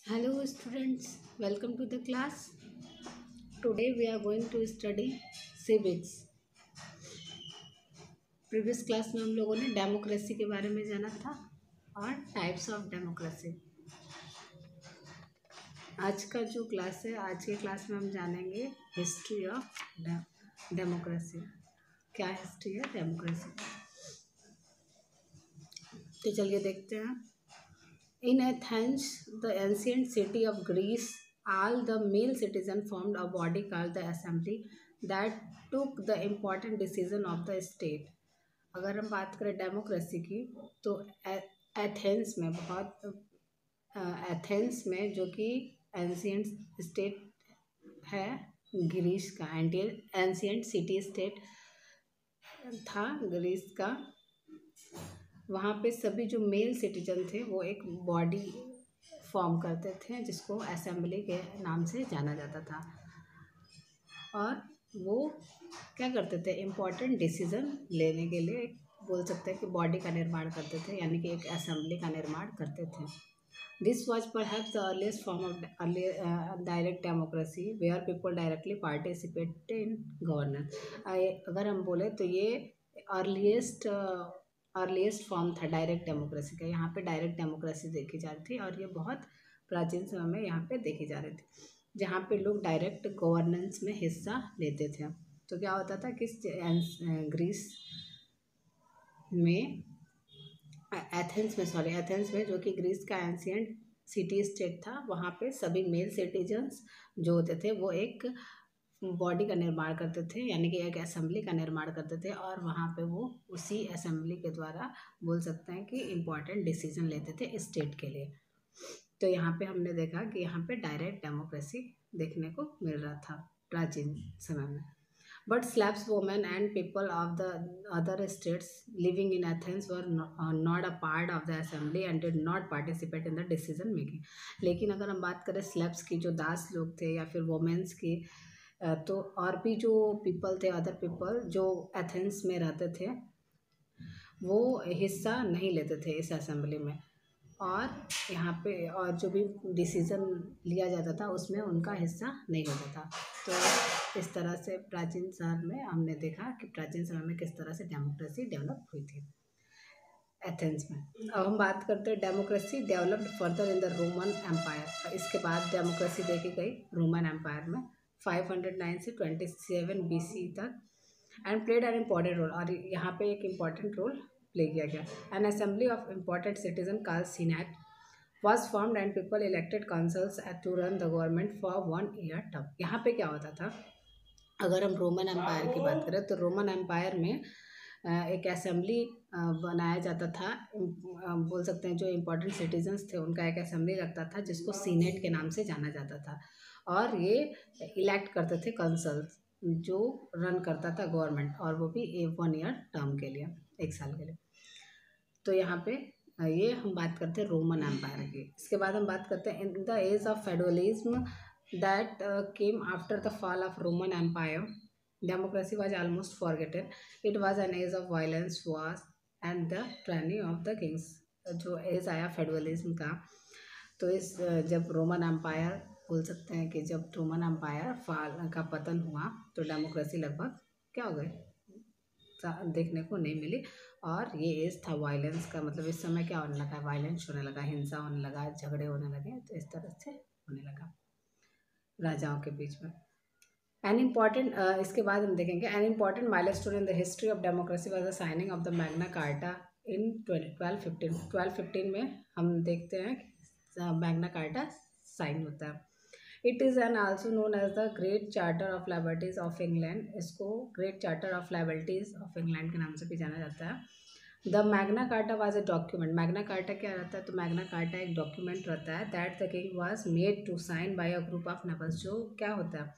Hello students, welcome to the class. Today we are going to study civics. Previous class में हम लोगों ने democracy के बारे में जाना था और टाइप्स ऑफ डेमोक्रेसी। आज का जो क्लास है, आज के क्लास में हम जानेंगे हिस्ट्री ऑफ डेमोक्रेसी। क्या हिस्ट्री है डेमोक्रेसी? तो चलिए देखते हैं। In Athens, the ancient city of Greece, all the male citizens formed a body called the assembly that took the important decision of the state. अगर हम बात करें डेमोक्रेसी की तो एथेंस में एथेंस में जो कि एंशियंट स्टेट है ग्रीस का, एंशियंट सिटी स्टेट था ग्रीस का, वहाँ पे सभी जो मेल सिटीजन थे वो एक बॉडी फॉर्म करते थे जिसको असेंबली के नाम से जाना जाता था। और वो क्या करते थे, इम्पोर्टेंट डिसीजन लेने के लिए बोल सकते हैं कि बॉडी का निर्माण करते थे, यानी कि एक असेंबली का निर्माण करते थे। This was perhaps the earliest form of direct democracy where people directly participate in governance. अगर हम बोले तो ये अर्लीस्ट फॉर्म था डायरेक्ट डेमोक्रेसी का। यहाँ पे डायरेक्ट डेमोक्रेसी देखी जा रही थी और ये बहुत प्राचीन समय में यहाँ पे देखी जा रही थी, जहाँ पे लोग डायरेक्ट गवर्नेंस में हिस्सा लेते थे। तो क्या होता था कि ग्रीस में एथेंस में जो कि ग्रीस का एंशियंट सिटी स्टेट था, वहाँ पे सभी मेल सिटीजन्स जो होते थे वो एक बॉडी का निर्माण करते थे, यानी कि एक असेंबली का निर्माण करते थे और वहाँ पे वो उसी असेंबली के द्वारा बोल सकते हैं कि इम्पॉर्टेंट डिसीजन लेते थे स्टेट के लिए। तो यहाँ पे हमने देखा कि यहाँ पे डायरेक्ट डेमोक्रेसी देखने को मिल रहा था प्राचीन समय में। But slabs women and people of the other states living in Athens were not a part of the assembly and did not participate in the decision making. लेकिन अगर हम बात करें स्लैब्स की, जो दास लोग थे, या फिर वुमेन्स की, तो और भी जो पीपल थे, अदर पीपल जो एथेंस में रहते थे, वो हिस्सा नहीं लेते थे इस असेंबली में। और यहाँ पे और जो भी डिसीज़न लिया जाता था उसमें उनका हिस्सा नहीं होता था। तो इस तरह से प्राचीन समय में हमने देखा कि प्राचीन समय में किस तरह से डेमोक्रेसी डेवलप हुई थी एथेंस में। अब हम बात करते हैं democracy developed further in the Roman Empire. इसके बाद डेमोक्रेसी देखी गई रोमन एम्पायर में 509 से 27 BC तक, and played an important role. और यहाँ पे एक इम्पॉर्टेंट रोल प्ले किया गया। An assembly of important citizen called senate was formed and people elected councils to run the government for 1 year term. यहाँ पे क्या होता था, अगर हम रोमन एम्पायर की बात करें तो रोमन एम्पायर में एक असेंबली बनाया जाता था। बोल सकते हैं जो इम्पोर्टेंट सिटीजन्स थे उनका एक असेंबली लगता था जिसको सीनेट के नाम से जाना जाता था, और ये इलेक्ट करते थे कंसल्स जो रन करता था गवर्नमेंट, और वो भी 1 year टर्म के लिए, 1 साल के लिए। तो यहाँ पे ये हम बात करते हैं रोमन एम्पायर की। इसके बाद हम बात करते हैं in the age of federalism that came after the fall of Roman Empire democracy was almost forgotten. It was an age of violence wars and the training of the kings. जो age आया federalism का, तो इस जब Roman empire बोल सकते हैं कि जब रोमन एम्पायर फॉल का पतन हुआ तो डेमोक्रेसी लगभग क्या हो गई, देखने को नहीं मिली। और ये एज था वायलेंस का, मतलब इस समय क्या होने लगा, वायलेंस होने लगा, हिंसा होने लगा, झगड़े होने लगे, तो इस तरह से होने लगा राजाओं के बीच में। एन इम्पॉर्टेंट इसके बाद हम देखेंगे an important milestone in the history of democracy was the signing of the Magna Carta in 1215 में हम देखते हैं कि मैग्ना कार्टा साइन होता है। It is an also known as the Great Charter of Liberties of England. इसको Great Charter of Liberties of England के नाम से भी जाना जाता है। The Magna Carta was a document. Magna Carta क्या रहता है, तो मैग्ना कार्टा एक डॉक्यूमेंट रहता है that the king was made to sign by a group of nobles. जो क्या होता है,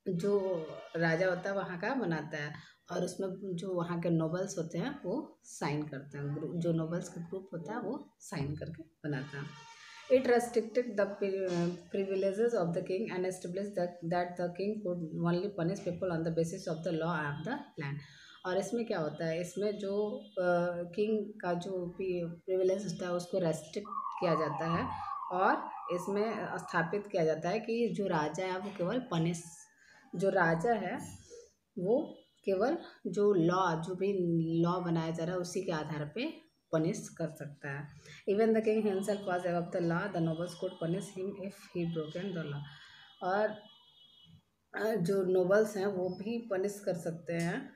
जो राजा होता है वहाँ का बनाता है, और उसमें जो वहाँ के नोबल्स होते हैं वो साइन करते हैं, ग्रुप जो नोबल्स का ग्रुप होता है वो साइन करके बनाता है। It restricted the privileges of the king and established that the king could only punish people on the basis of the law of the land। और इसमें क्या होता है, इसमें जो किंग का जो प्रिविलेज होता है उसको रेस्ट्रिक्ट किया जाता है, और इसमें स्थापित किया जाता है कि जो राजा है वो केवल जो राजा है वो केवल जो भी लॉ बनाया जा रहा है उसी के आधार पे पनिश कर सकता है। Even the king himself was above the law, the nobles could punish him if he broken the law. और जो नोबल्स हैं वो भी पनिश कर सकते हैं।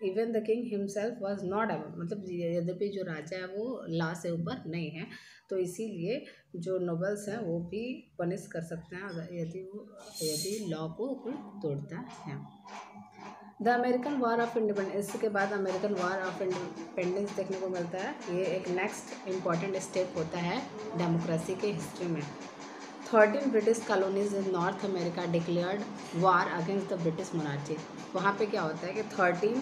Even the king himself was not above, मतलब यद्यपि जो राजा है वो लॉ से ऊपर नहीं है, तो इसीलिए जो नोबल्स हैं वो भी पनिश कर सकते हैं यदि लॉ को कोई तोड़ता है। The American war of independence, इसके बाद अमेरिकन वॉर ऑफ इंडिपेंडेंस देखने को मिलता है। ये एक नेक्स्ट इम्पॉर्टेंट स्टेप होता है डेमोक्रेसी के हिस्ट्री में। 13 British colonies in north America declared war against the British monarchy. वहाँ पे क्या होता है कि 13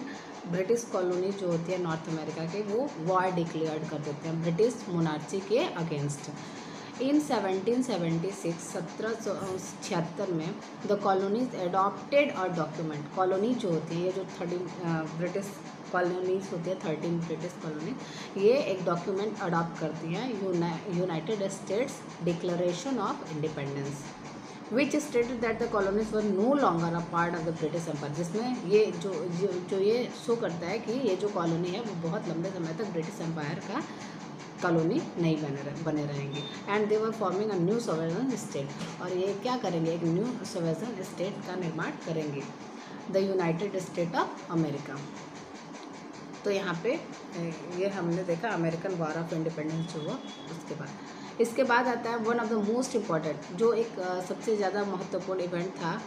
ब्रिटिश कॉलोनीज जो होती है नॉर्थ अमेरिका के, वो वॉर डिक्लेयर्ड कर देते हैं ब्रिटिश मोनार्ची के अगेंस्ट। इन 1776 1776 में द कॉलोनीज एडॉप्टेड और डॉक्यूमेंट, कॉलोनी जो होती है, ये जो 13 ब्रिटिश कॉलोनीज होती है, 13 ब्रिटिश कॉलोनी, ये एक डॉक्यूमेंट अडॉप्ट करती हैं, United States Declaration of Independence, which stated that the colonies were no longer a part of the British Empire. जिसमें ये जो ये शो करता है कि ये जो कॉलोनी है वो बहुत लंबे समय तक ब्रिटिश एम्पायर का कॉलोनी नहीं बने रहेंगी। And they were forming a new sovereign state, और ये क्या करेंगे, एक न्यू सॉवरेन स्टेट का निर्माण करेंगे, the United state of America. तो यहाँ पे ये हमने देखा अमेरिकन वॉर ऑफ इंडिपेंडेंस जो हुआ इसके बाद आता है one of the most important, जो एक सबसे ज़्यादा महत्वपूर्ण इवेंट था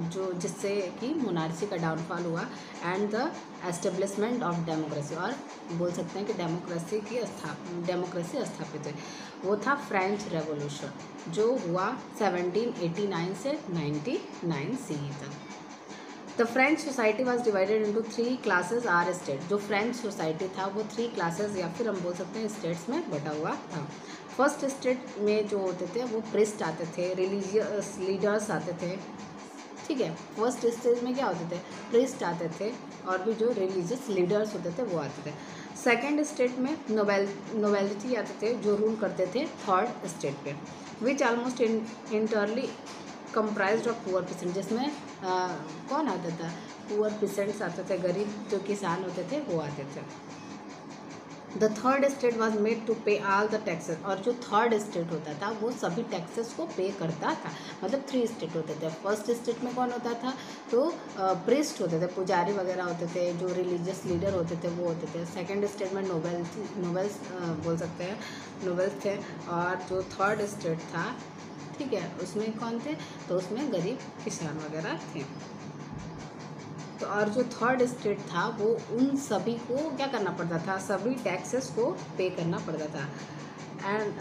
जो जिससे कि मोनार्ची का डाउनफॉल हुआ and the establishment of democracy, और बोल सकते हैं कि डेमोक्रेसी स्थापित हुई। वो था फ्रेंच रेवोल्यूशन जो हुआ 1789 से 99 CE तक। The French society was divided into 3 classes or state. जो फ्रेंच सोसाइटी था वो 3 क्लासेज या फिर हम बोल सकते हैं स्टेट्स में बटा हुआ था। फर्स्ट स्टेट में जो होते थे वो प्रिस्ट आते थे, रिलीजियस लीडर्स आते थे, ठीक है। फर्स्ट स्टेज में क्या होते थे, प्रिस्ट आते थे और भी जो रिलीजियस लीडर्स होते थे वो आते थे। सेकेंड स्टेट में नोबेलिटी आते थे जो रूल करते थे थर्ड स्टेट पे, विच almost इंटरली comprised of poor pheasant, जिसमें कौन आता था, पुअर पीसेंट्स आते थे, गरीब जो किसान होते थे वो आते थे। The third state was made to pay all the taxes, और जो थर्ड स्टेट होता था वो सभी टैक्सेस को पे करता था। मतलब 3 स्टेट होते थे। फर्स्ट स्टेट में कौन होता था, तो प्रिस्ट होते थे, पुजारी वगैरह होते थे, जो रिलीजियस लीडर होते थे वो होते थे। सेकेंड स्टेट में नोबल्स बोल सकते हैं, नोबल्स थे। और जो थर्ड स्टेट था, ठीक है, उसमें कौन थे, तो उसमें गरीब किसान वगैरह थे। तो और जो थर्ड स्टेट था वो उन सभी को क्या करना पड़ता था, सभी टैक्सेस को पे करना पड़ता था। And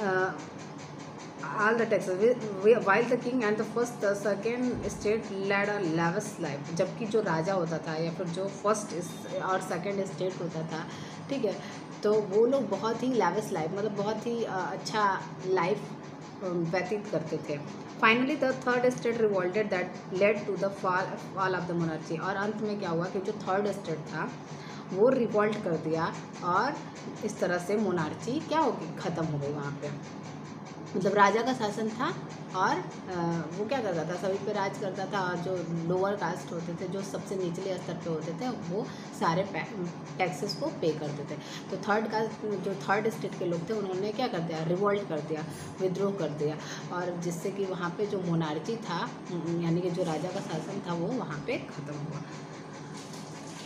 all the taxes while the king and the first second state lead a lavish life. जबकि जो राजा होता था या फिर जो फर्स्ट और सेकेंड स्टेट होता था, ठीक है, तो वो लोग बहुत ही लैविश लाइफ, मतलब बहुत ही अच्छा लाइफ व्यतीत करते थे। Finally the third state revolted that led to the fall of the monarchy. और अंत में क्या हुआ कि जो थर्ड स्टेट था वो रिवोल्ट कर दिया और इस तरह से मोनार्ची क्या होगी, ख़त्म हो गई। वहाँ पे मतलब राजा का शासन था और वो क्या करता था, सभी पे राज करता था, और जो लोअर कास्ट होते थे, जो सबसे निचले स्तर पे होते थे, वो सारे टैक्सेस को पे करते थे। तो जो थर्ड स्टेट के लोग थे उन्होंने क्या कर दिया, रिवोल्ट कर दिया, विद्रोह कर दिया, और जिससे कि वहाँ पे जो मोनार्ची था यानी कि जो राजा का शासन था वो वहाँ पे ख़त्म हुआ।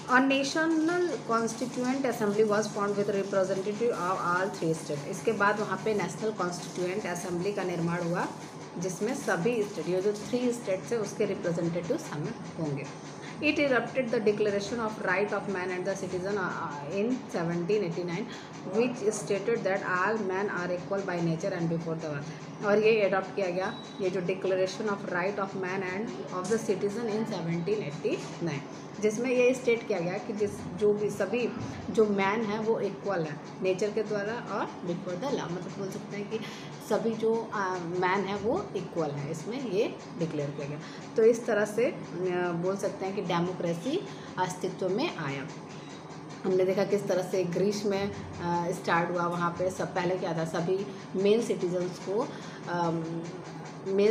A national constituent assembly was formed with representative of all 3 states। इसके बाद वहाँ पे नेशनल कॉन्स्टिट्यूएंट असेंबली का निर्माण हुआ जिसमें सभी स्टेट, ये जो 3 स्टेट्स है उसके रिप्रेजेंटेटिव शामिल होंगे। It erupted the Declaration of Right of Man and the Citizen in 1789, which stated that all men are equal by nature and before the law। और ये अडॉप्ट किया गया, ये जो declaration of right of man end of the citizen इन 1789, जिसमें ये state किया गया कि जो भी सभी जो मैन है वो इक्वल है नेचर के द्वारा और बिफोर द लॉ। मतलब बोल सकते हैं कि सभी जो मैन है वो इक्वल है, इसमें ये डिक्लेयर किया गया। तो इस तरह से बोल सकते हैं कि डेमोक्रेसी अस्तित्व में आया। हमने देखा किस तरह से ग्रीस में स्टार्ट हुआ। वहाँ पे सब पहले क्या था, सभी मेल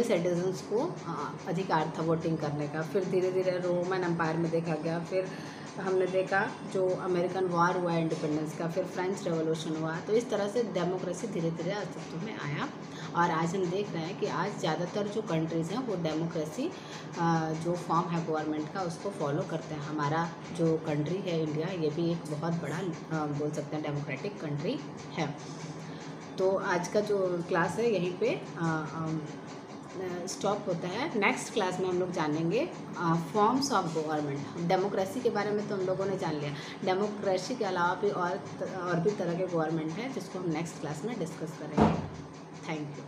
सिटीजन्स को अधिकार था वोटिंग करने का। फिर धीरे धीरे रोमन एम्पायर में देखा गया, फिर हमने देखा जो अमेरिकन वॉर हुआ इंडिपेंडेंस का, फिर फ्रेंच रेवोल्यूशन हुआ। तो इस तरह से डेमोक्रेसी धीरे धीरे अस्तित्व में आया और आज हम देख रहे हैं कि आज ज़्यादातर जो कंट्रीज़ हैं वो डेमोक्रेसी जो फॉर्म है गवर्नमेंट का उसको फॉलो करते हैं। हमारा जो कंट्री है इंडिया, ये भी एक बहुत बड़ा बोल सकते हैं डेमोक्रेटिक कंट्री है। तो आज का जो क्लास है यहीं पे स्टॉप होता है। नेक्स्ट क्लास में हम लोग जानेंगे फॉर्म्स ऑफ गवर्नमेंट। डेमोक्रेसी के बारे में तो हम लोगों ने जान लिया, डेमोक्रेसी के अलावा भी और भी तरह के गवर्नमेंट हैं जिसको हम नेक्स्ट क्लास में डिस्कस करेंगे। Thank you.